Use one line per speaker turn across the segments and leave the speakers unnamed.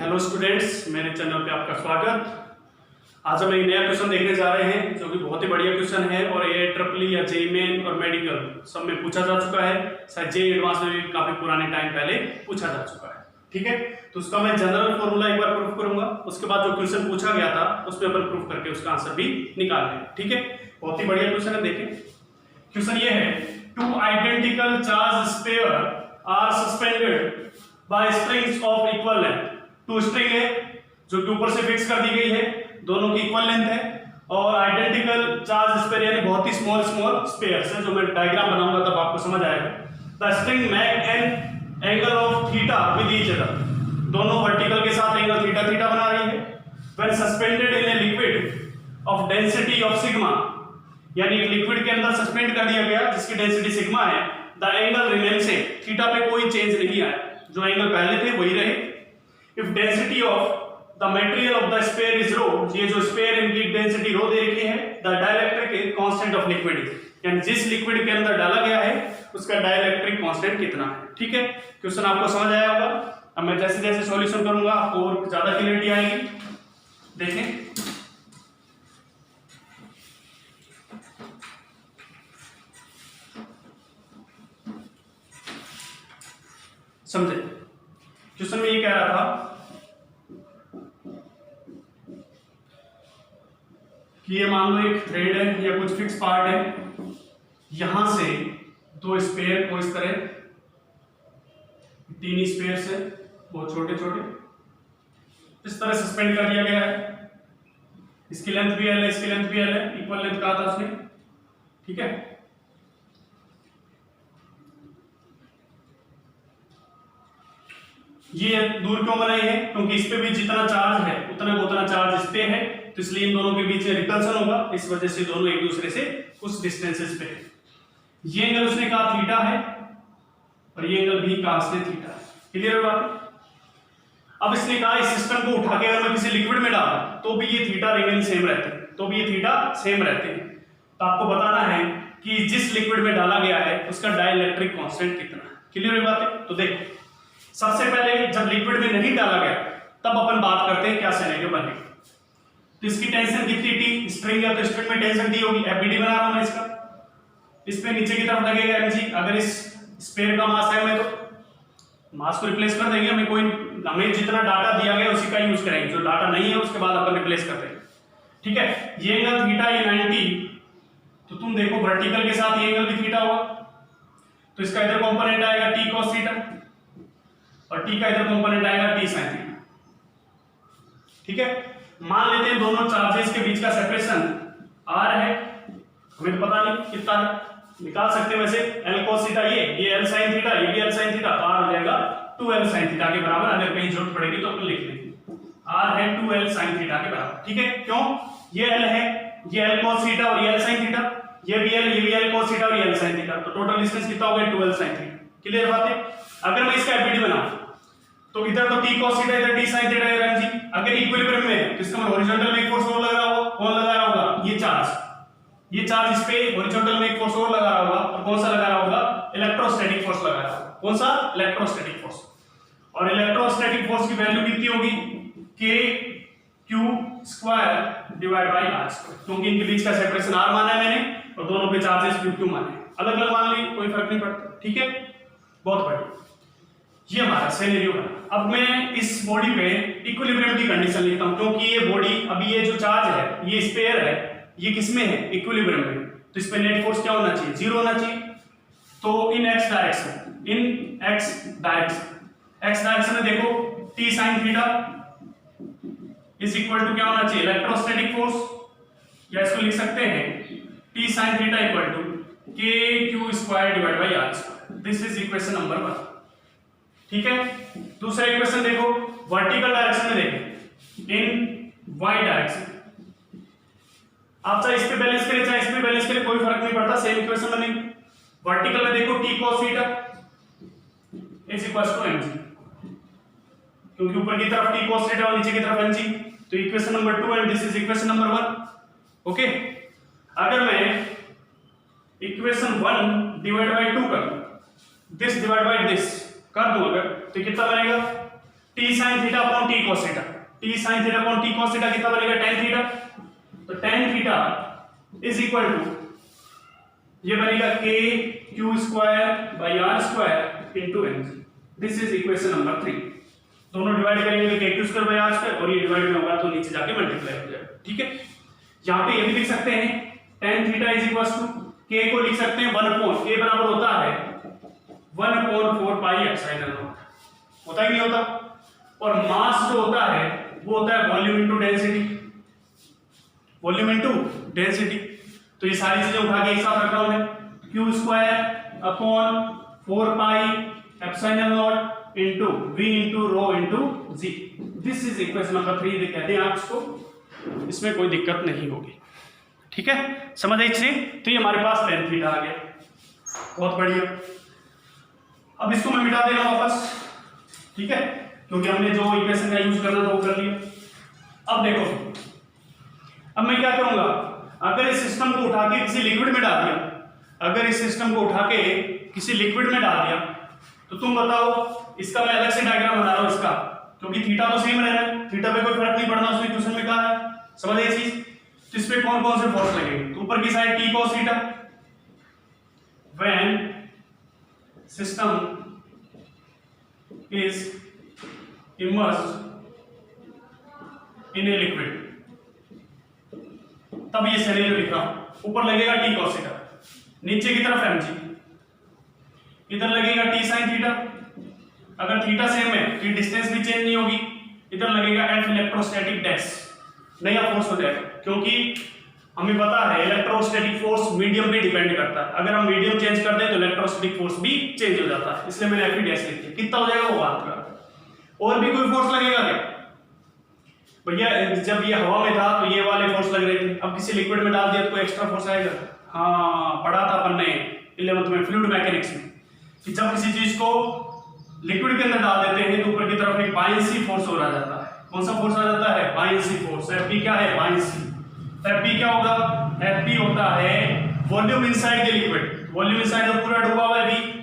Hello students, मेरे channel पे आपका स्वागत। आज हम एक नया क्वेश्चन देखने जा रहे हैं जो कि बहुत ही बढ़िया क्वेश्चन है और ये ट्रिपल या जे मेन और मेडिकल सब में पूछा जा चुका है। शायद जे एडवांस में भी काफी पुराने टाइम पहले पूछा जा चुका है। ठीक है, तो उसका मैं जनरल फॉर्मूला एक बार प्रूफ करूंगा, उसके बाद जो क्वेश्चन पूछा गया था उसमें अपन प्रूफ करके उसका आंसर भी निकाल लें। ठीक है, बहुत ही बढ़िया क्वेश्चन है। देखें, क्वेश्चन ये है, two identical charge sphere are suspended by strings of equal length. Two string है जो कि ऊपर से फिक्स कर दी गई है, दोनों की इक्वल लेंथ है और आइडेंटिकल चार्ज स्फीयर यानी बहुत ही स्मॉल स्फीयर्स है। जो मैं डायग्राम बनाऊंगा तब आपको समझ आएगा। The string make an angle of theta with each other, दोनों वर्टिकल के साथ एंगल थीटा थीटा बना रही है। When suspended in a liquid of density of sigma, यानी एक लिक्विड के अंदर सस्पेंड कर दिया गया जिसकी डेंसिटी सिग्मा है, the angle remain same, theta पे कोई चेंज नहीं आया, जो एंगल पहले थे वही रहे। If density of the material of the sphere is rho, ये जो स्फीयर इनकी डेंसिटी रो दे रखी है, the dielectric constant of liquid is, यानी जिस लिक्विड के अंदर डाला गया है उसका डाइलेक्ट्रिक कांस्टेंट कितना है। ठीक है, क्वेश्चन आपको समझ आया होगा। अब मैं जैसे जैसे सॉल्यूशन करूंगा आपको और ज्यादा क्लियरिटी आएगी। देखें, समझे, क्वेश्चन में ये कह रहा था कि ये मान लो एक थ्रेड है या कुछ फिक्स पार्ट है, यहां से दो स्पेयर को इस तरह, तीन स्पेयर से बहुत छोटे छोटे इस तरह सस्पेंड कर दिया गया है। इसकी लेंथ भी एल है, इसकी लेंथ भी एल है, इक्वल लेंथ कहा था उसने। ठीक है, ये दूर क्यों बनाई है? क्योंकि इस पे भी जितना चार्ज है उतना चार्ज इस पे है, तो इसलिए इन दोनों के बीच में रिपल्सन होगा, इस वजह से दोनों एक दूसरे से कुछ डिस्टेंसेस पे है। ये एंगल उसने कहा थीटा है और ये एंगल भी कहा उसने थीटा है। क्लियर है बात? अब इसने कहा इस सिस्टम को उठा के अगर मैं किसी लिक्विड में डाला तो भी ये थीटा रिमेन सेम रहते हैं, तो भी ये थीटा सेम रहते हैं। तो आपको बताना है कि जिस लिक्विड में डाला गया है उसका डाइलेक्ट्रिक कांस्टेंट कितना है। क्लियर है बात? तो देखो, सबसे पहले जब लिक्विड में नहीं डाला गया तब अपन बात करते हैं क्या सिनेरियो बनेगा। तो इसकी टेंशन कितनी टी, स्ट्रिंग है तो स्ट्रिंग में टेंशन टी होगी, एफबीडी बना रहा हूं मैं इसका, इस पे नीचे की तरफ लगेगा एमजी। अगर इस स्फीयर का मास है मैं तो मास को रिप्लेस कर देंगे, हमें जितना डाटा दिया गया उसी का यूज करेंगे, जो डाटा नहीं है उसके बाद अपन रिप्लेस कर देंगे। ठीक है, ये एंगल थीटा, ये 90, तो तुम देखो वर्टिकल के साथ ये एंगल भी थीटा होगा, तो इसका इधर कंपोनेंट आएगा टी cos थीटा और टी का इधर कंपोनेंट आएगा टी sin थीटा। ठीक है, मान लेते हैं दोनों चार्जेस के बीच का सेपरेशन r है, हमें तो पता नहीं कितना है, निकाल सकते हैं वैसे l cos थीटा, ये l sin थीटा, ये भी l sin थीटा, तो r हो जाएगा 2l sin थीटा के बराबर। अगर कहीं जरूरत पड़ेगी तो अपन लिख लेंगे, r है 2l sin थीटा के बराबर। ठीक है, क्यों? ये l है, ये l cos थीटा और ये l sin थीटा, ये भी l cos थीटा और ये l sin थीटा, तो टोटल डिस्टेंस कितना हो गया 2l sin थीटा। क्लियर बात है? अगर मैं इसका एफबीडी बनाऊं तो इधर तो t cos थीटा, इधर t sin थीटा है रंजी। अगर इक्विलिब्रियम में है तो इसका मतलब हॉरिजॉन्टल में एक फोर्स और लग रहा होगा, कौन लगा रहा होगा? ये चार्ज इस पे हॉरिजॉन्टल में एक फोर्स और लगा रहा होगा, और कौन सा लगा रहा होगा? इलेक्ट्रोस्टैटिक फोर्स लगा रहा होगा। कौन सा? Electrostatic force. और इलेक्ट्रोस्टैटिक फोर्स की वैल्यू कितनी होगी? k² डिवाइड बाय r², क्योंकि इनके बीच का सेपरेशन r माना है मैंने और दोनों पे चार्जेस q माने, अलग अलग मान ली कोई फर्क नहीं पड़ता। ठीक है, बहुत बढ़िया, ये हमारा सिनेरियो है। अब मैं इस बॉडी पे इक्विलिब्रियम की कंडीशन लिखता हूं, क्योंकि ये बॉडी, अभी ये जो चार्ज है, ये स्फीयर है, ये किसमें है? इक्विलिब्रियम में, तो इस पे नेट फोर्स क्या होना चाहिए? 0 होना चाहिए। तो इन x डायरेक्शन में देखो t sin theta is equal to क्या होना चाहिए? इलेक्ट्रोस्टैटिक फोर्स, या इसको लिख सकते हैं t sin theta equal to kq² divide by r²। This is equation number 1। ठीक है, दूसरा इक्वेशन देखो, वर्टिकल डायरेक्शन में देखो, इन y डायरेक्शन, आप चाहे इस पे बैलेंस करें चाहे इस पे बैलेंस करें कोई फर्क नहीं पड़ता, सेम इक्वेशन बनेगी। वर्टिकल में देखो t cos theta is equal to mg, क्योंकि ऊपर की तरफ t cos थीटा और नीचे की तरफ mg, तो equation number 2 and this is equation number 1। Okay, अगर मैं इक्वेशन 1 डिवाइड बाय 2 कर दूं, दिस डिवाइड बाय दिस कर दूं अगर, तो कितना बनेगा? t T sine theta upon T cos theta, T sine theta upon T cos theta कितना बनेगा tan थीटा, तो tan theta is equal to ये बनेगा k q square by r square into mg। This is equation number 3। दोनों divide करेंगे तो k q square by r square और ये डिवाइड में होगा तो नीचे जाके मल्टीप्लाई हो जाएगा, ठीक है। यहाँ पे ये भी लिख सकते हैं tan theta is equal to k को लिख सकते हैं 1 अपॉन k बराबर होता है 1 अपॉन 4 पाई एप्सिलॉन नॉट, होता है कि नहीं होता। और मास जो होता है वो होता है volume into density, volume into density. तो ये सारी चीजें उठा के एक साथ रख रहा हूं मैं, q square upon 4 pi epsilon not into v into rho into g। This is equation number 3 कहते हैं आप इसको, इसमें कोई दिक्कत नहीं होगी, ठीक है, समझ आई से। तो ये हमारे पास tan थीटा आ गया, बहुत बढ़िया। अब इसको मैं मिटा दे रहा हूं वापस, ठीक है, क्योंकि हमने जो इक्वेशन का यूज करना था वो कर लिया। अब देखो, अब मैं क्या करूंगा, अगर इस सिस्टम को उठा के किसी लिक्विड में डाल दिया, अगर इस सिस्टम को उठा के किसी लिक्विड में डाल दिया, तो तुम बताओ, इसका मैं अलग से डायग्राम बना रहा हूं इसका, क्योंकि थीटा तो सेम रह रहा है, थीटा पे कोई फर्क नहीं पड़ना, उसने क्वेश्चन में कहा है, समझ ये चीज। तो इस पे कौन कौन से फोर्स लगेंगे, तो ऊपर की side T cos theta, when system is immersed in a liquid, तब ये सिनेरियो लिख रहा हूं। ऊपर लगेगा टी कॉस थीटा, नीचे की तरफ mg, इधर लगेगा टी साइन थीटा, अगर थीटा सेम है तो डिस्टेंस भी चेंज नहीं होगी, इधर लगेगा F इलेक्ट्रोस्टैटिक डैश, नया फोर्स हो जाएगा, क्योंकि हमें पता है इलेक्ट्रोस्टैटिक फोर्स मीडियम पे डिपेंड करता है, अगर हम मीडियम चेंज कर दें तो इलेक्ट्रोस्टैटिक फोर्स भी चेंज हो जाता है, इसलिए मैंने F डैश लिख दिया। कितना हो जाएगा वो बात कर, और भी कोई फोर्स लगेगा क्या भैया, जब ये हवा में था तो ये वाले फोर्स लग रहे थे, अब किसी लिक्विड में डाल दिया तो कोई एक्स्ट्रा फोर्स आएगा। हाँ, पढ़ा था अपन ने 11th में फ्लूइड मैकेनिक्स में कि जब किसी चीज को लिक्विड के अंदर डाल देते हैं तो ऊपर की तरफ एक बायंसी फोर्स हो जाता है। कौन सा फोर्स आ जाता है, बायंसी फोर्स। Fb क्या है, बायंसी। Fb क्या होगा, Fb होता है volume inside the liquid, volume inside तो पूरा डूबा हुआ है, V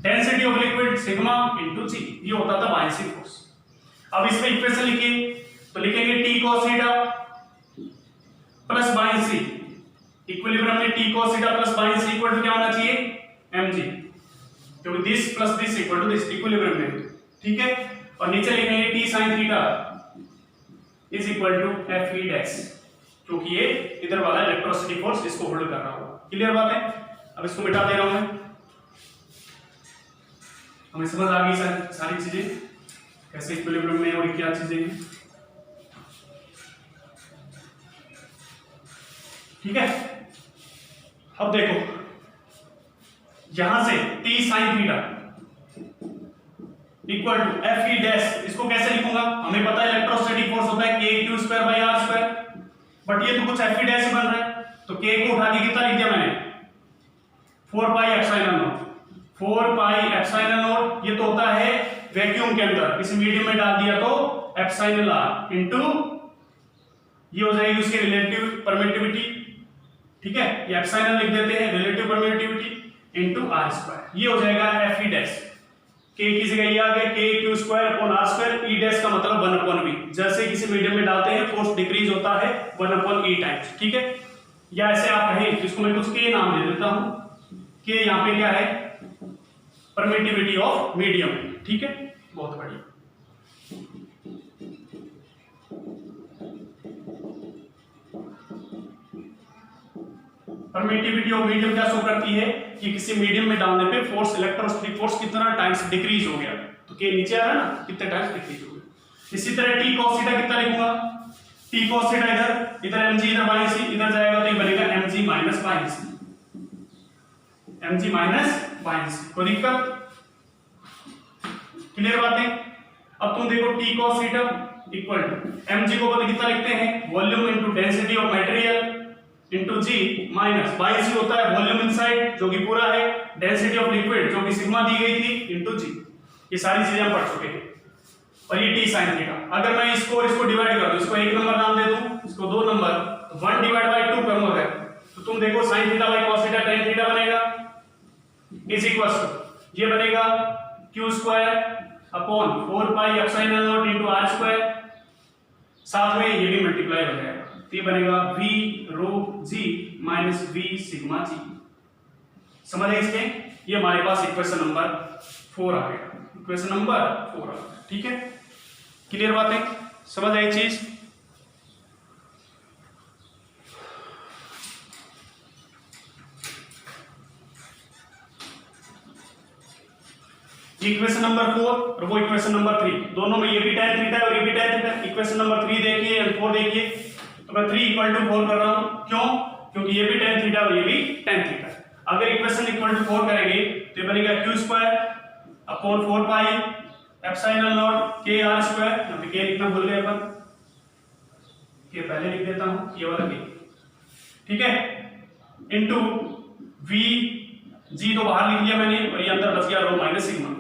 density of liquid sigma into g, ये होता था बायंसी फोर्स। अब इसमें इक्वेशन लिखिए, तो लिखेंगे t cos theta plus buoyancy, equilibrium में t cos theta plus buoyancy equal to क्या होना चाहिए, mg, क्योंकि this plus this equal to this equilibrium में, ठीक है। और नीचे लिखेंगे t sin theta is equal to f e dash, क्योंकि ये इधर वाला इलेक्ट्रोस्टैटिक फोर्स इसको होल्ड कर रहा होगा। क्लियर बात है। अब इसको मिटा दे रहा हूं मैं, हमें समझ आ गई सारी चीजें, कैसे इक्विलिब्रियम में और क्या चीजें हैं, ठीक है। अब देखो, यहां से t sin theta equal to f e dash, इसको कैसे लिखूंगा, हमें पता है इलेक्ट्रोस्टैटिक फोर्स होता है k q square by r square, but ये तो कुछ f e डैश ही बन रहा है, तो k को उठा के कितना लिख दिया मैंने, 4 pi epsilon not, 4 pi epsilon not, ये तो होता है वैक्यूम के अंदर, किसी मीडियम में डाल दिया तो एप्सिलॉन r इनटू ये हो जाएगी उसकी रिलेटिव परमिटिविटी, ठीक है, ये एप्सिलॉन लिख देते हैं, relative permittivity into r square, ये हो जाएगा f e डैश। k की जगह ये आ गया k q square upon r square, e dash का मतलब 1 अपॉन v, जैसे किसी मीडियम में डालते हैं फोर्स डिक्रीज होता है 1 अपॉन e टाइम्स, ठीक है। या ऐसे आप कहें, इसको मैं कुछ k नाम दे देता हूं, k यहां पे क्या है, परमिटिविटी ऑफ मीडियम, ठीक है, बहुत बढ़िया। परमिटिविटी ऑफ मीडियम क्या शो करती है कि किसी मीडियम में डालने पे फोर्स, इलेक्ट्रोस्टैटिक फोर्स कितना टाइम्स डिक्रीज हो गया, तो के नीचे आ रहा है ना, कितने टाइम्स डिक्रीज हो गया। इसी तरह t cos थीटा कितना लिखूंगा, t cos थीटा इधर mg, इधर बायंसी, इधर जाएगा तो ये बनेगा mg minus buoyancy, mg minus buoyancy, कोई दिक्कत, क्लियर बात है। अब तुम देखो t cos theta equal to mg को पता कितना लिखते हैं, volume into density of material into g minus buoyancy होता है वॉल्यूम इनसाइड जो कि पूरा है, डेंसिटी ऑफ लिक्विड जो कि सिग्मा दी गई थी इनटू g, ये सारी चीजें हम पढ़ चुके हैं। और ये t sin थीटा, अगर मैं इसको और इसको डिवाइड कर दूं, इसको एक नंबर नाम दे दूं, इसको दो नंबर, तो 1 डिवाइड बाय 2 करूंगा अगर, तो तुम देखो sin theta by cos theta tan theta बनेगा इज इक्वल टू ये बनेगा q square upon 4 pi epsilon not into R square, साथ में ये भी मल्टीप्लाई हो जाएगा, तो ये बनेगा v rho g minus v sigma g। समझ आए इसमें? ये हमारे पास इक्वेशन नंबर 4 आ गया, इक्वेशन नंबर 4 आ गया। ठीक है, क्लियर बात है? समझ आई चीज? इक्वेशन नंबर 4 और वो इक्वेशन नंबर 3, दोनों में ये भी tan थीटा है और ये भी tan थीटा। इक्वेशन नंबर 3 देखिए और 4 देखिए, तो मैं 3 = 4 कर रहा हूं, क्यों? क्योंकि ये भी tan थीटा और ये भी tan थीटा। अगर इक्वेशन = 4 करेंगे तो ये बनेगा q² upon 4 pi epsilon not k r square, यहां पे k लिखना भूल गए अपन, k पहले लिख देता हूं, ये वाला k, ठीक है, इनटू v g तो बाहर लिख लिया मैंने और ये अंदर बच गया रो माइनस सिग्मा।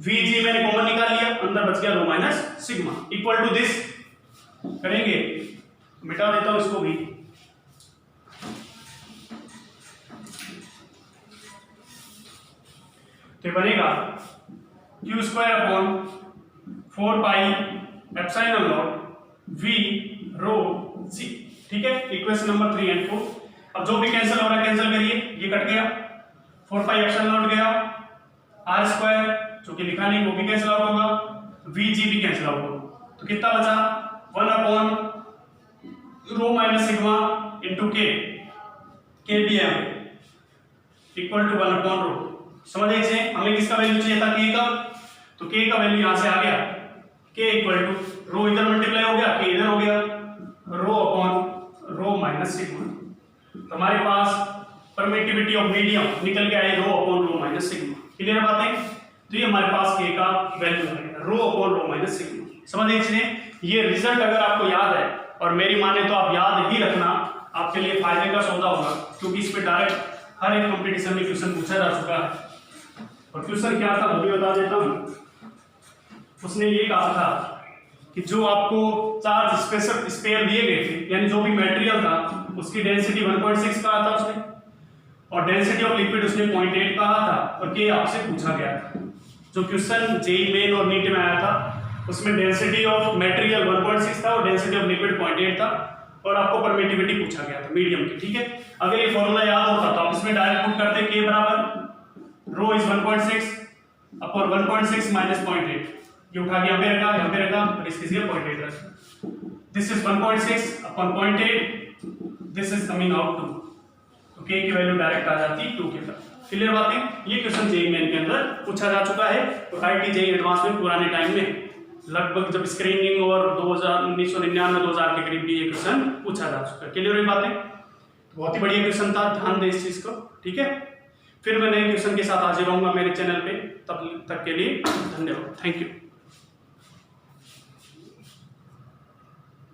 Vg मैंने कॉमन निकाल लिया, अंदर बच गया rho minus sigma equal to this करेंगे, मिटा देता हूं इसको भी, तो बनेगा q² upon 4 pi epsilon naught v rho g। ठीक है, इक्वेशन नंबर 3 और 4। अब जो भी कैंसिल हो रहा है कैंसिल करिए, ये कट गया, 4 पाई एप्सिलॉन नॉट गया, आर स्क्वायर जो कि लिखा नहीं वो भी कैंसिल आउट होगा, Vg भी कैंसिल आउट होगा, तो कितना बचा 1 upon rho minus sigma into k, k भी है इक्वल टू 1 अपॉन रो। समझ आइए इसे? हमें किसका वैल्यू चाहिए था, k का, तो k का वैल्यू यहां से आ गया, k इक्वल टू रो इधर मल्टीप्लाई हो गया, k इधर हो गया, rho upon rho minus sigma. तो हमारे पास परमिटिविटी ऑफ मीडियम निकल के आए rho upon rho minus sigma. Clear बात है? तो ये हमारे पास k का वैल्यू है rho upon rho minus sigma. समझ लीजिए, ये रिजल्ट अगर आपको याद है और मेरी माने तो आप याद ही रखना, आपके लिए फायदे का सौदा होगा, क्योंकि इस पे डायरेक्ट हर एक कंपटीशन में क्वेश्चन पूछा जा चुका है। और क्वेश्चन क्या था वो भी बता देता हूं। उसने ये कहा था कि जो आपको चार्ज स्पेयर दिए गए थे, यानी जो भी मटेरियल था उसकी डेंसिटी 1.6 कहा था उसने, और डेंसिटी ऑफ लिक्विड उसने 0.8 कहा था, और के आपसे पूछा गया था। जो क्वेश्चन जेईई मेन और नीट में आया था उसमें डेंसिटी ऑफ मटेरियल 1.6 था और डेंसिटी ऑफ लिक्विड 0.8 था, और आपको परमिटिविटी पूछा गया था मीडियम की। ठीक है, अगर ये फॉर्मूला याद होता तो आप इसमें डायरेक्ट पुट करते k बराबर रो इज 1.6 अपॉन 1.6 माइनस 0.8, ये उठा के यहाँ पे रखा और इसकी जगह 0.8 रखा। This is 1.6 upon 0.8, this is coming out 2, तो k की वैल्यू डायरेक्ट आ जाती 2 के साथ। क्लियर बात है? ये क्वेश्चन जेईई मेन के अंदर पूछा जा चुका है, और आईआईटी जेईई एडवांस में पुराने टाइम में लगभग जब स्क्रीनिंग और 1999-2000 के करीब भी ये क्वेश्चन पूछा जा चुका है। क्लियर हुई बातें? बहुत ही बढ़िया क्वेश्चन था, ध्यान दें इस चीज को। ठीक है, फिर मैं नए क्वेश्चन के साथ हाजिर रहूंगा मेरे चैनल पे, तब तक के लिए धन्यवाद, थैंक यू।